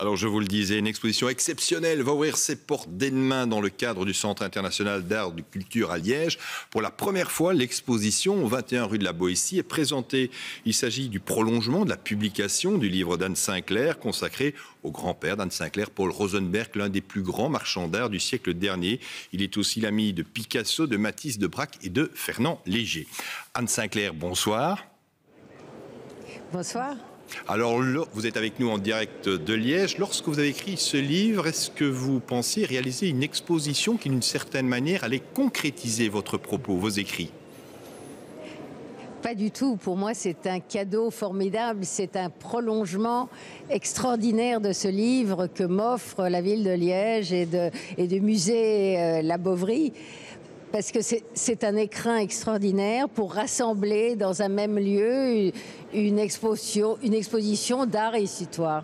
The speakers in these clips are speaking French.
Alors, je vous le disais, une exposition exceptionnelle va ouvrir ses portes dès demain dans le cadre du Centre international d'art et de culture à Liège. Pour la première fois, l'exposition au 21 rue de la Boétie est présentée. Il s'agit du prolongement de la publication du livre d'Anne Sinclair consacré au grand-père d'Anne Sinclair, Paul Rosenberg, l'un des plus grands marchands d'art du siècle dernier. Il est aussi l'ami de Picasso, de Matisse, de Braque et de Fernand Léger. Anne Sinclair, bonsoir. Bonsoir. Alors, vous êtes avec nous en direct de Liège. Lorsque vous avez écrit ce livre, est-ce que vous pensiez réaliser une exposition qui, d'une certaine manière, allait concrétiser votre propos, vos écrits ? Pas du tout. Pour moi, c'est un cadeau formidable. C'est un prolongement extraordinaire de ce livre que m'offre la ville de Liège et du musée La Bovary. Parce que c'est un écrin extraordinaire pour rassembler dans un même lieu une exposition d'art et histoire.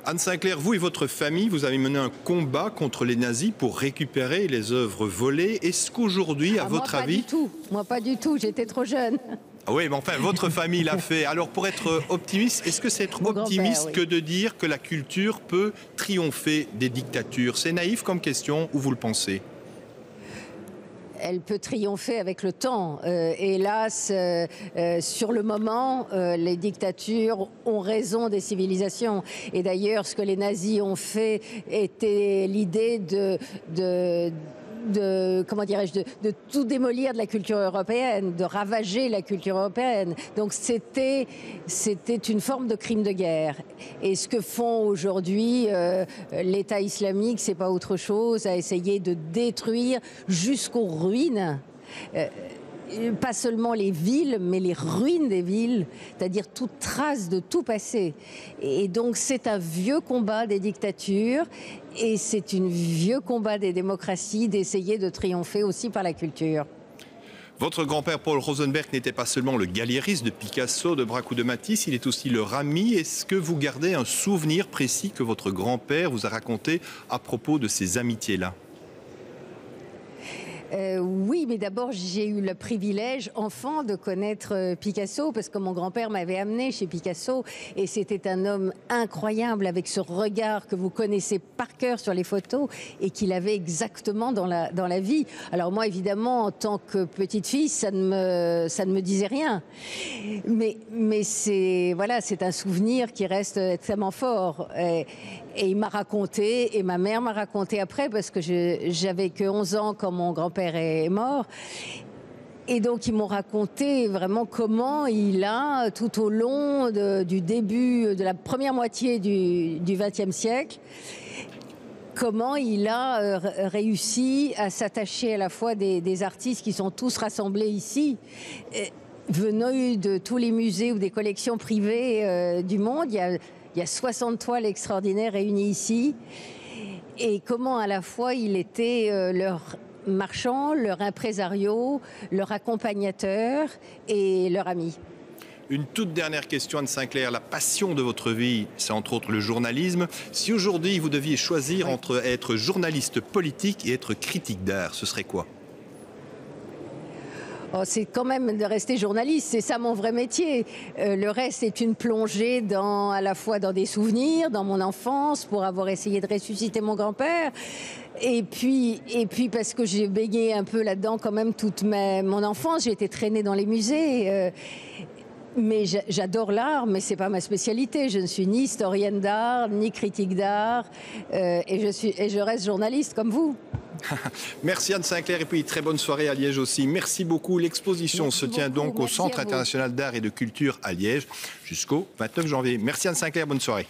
Anne Sinclair, vous et votre famille, vous avez mené un combat contre les nazis pour récupérer les œuvres volées. Est-ce qu'aujourd'hui, à votre avis... Moi, pas du tout. J'étais trop jeune. Ah oui, mais enfin, votre famille l'a fait. Alors, pour être optimiste, est-ce que c'est être optimiste que de dire que la culture peut triompher des dictatures? C'est naïf comme question, ou vous le pensez? Elle peut triompher avec le temps. Hélas, sur le moment, les dictatures ont raison des civilisations. Et d'ailleurs, ce que les nazis ont fait était l'idée de tout démolir de la culture européenne, de ravager la culture européenne. Donc c'était une forme de crime de guerre. Et ce que font aujourd'hui l'État islamique, c'est pas autre chose, à essayer de détruire jusqu'aux ruines. Pas seulement les villes, mais les ruines des villes, c'est-à-dire toute trace de tout passé. Et donc c'est un vieux combat des dictatures et c'est un vieux combat des démocraties d'essayer de triompher aussi par la culture. Votre grand-père Paul Rosenberg n'était pas seulement le galériste de Picasso, de Braque ou de Matisse, il est aussi leur ami. Est-ce que vous gardez un souvenir précis que votre grand-père vous a raconté à propos de ces amitiés-là ? Oui, mais d'abord, j'ai eu le privilège, enfant, de connaître Picasso, parce que mon grand-père m'avait amené chez Picasso, et c'était un homme incroyable, avec ce regard que vous connaissez par cœur sur les photos, et qu'il avait exactement dans la vie. Alors moi, évidemment, en tant que petite fille, ça ne me disait rien. Mais c'est un souvenir qui reste extrêmement fort. Et il m'a raconté, et ma mère m'a raconté après, parce que j'avais que 11 ans quand mon grand-père est mort. Et donc, ils m'ont raconté vraiment comment il a, tout au long du début, de la première moitié du XXe siècle, comment il a réussi à s'attacher à la fois des artistes qui sont tous rassemblés ici, venus de tous les musées ou des collections privées du monde. Il y a 60 toiles extraordinaires réunies ici. Et comment à la fois il était leur marchand, leur impresario, leur accompagnateur et leur ami. Une toute dernière question, Anne Sinclair. La passion de votre vie, c'est entre autres le journalisme. Si aujourd'hui vous deviez choisir entre être journaliste politique et être critique d'art, ce serait quoi ? Oh, c'est quand même de rester journaliste, c'est ça mon vrai métier. Le reste est une plongée à la fois dans des souvenirs, dans mon enfance, pour avoir essayé de ressusciter mon grand-père. Et puis parce que j'ai baigné un peu là-dedans quand même toute mon enfance, j'ai été traînée dans les musées. Mais j'adore l'art, mais c'est pas ma spécialité. Je ne suis ni historienne d'art, ni critique d'art, et je reste journaliste comme vous. Merci Anne Sinclair et puis très bonne soirée à Liège aussi. Merci beaucoup. L'exposition se tient donc au Centre international d'art et de culture à Liège jusqu'au 29 janvier. Merci Anne Sinclair, bonne soirée.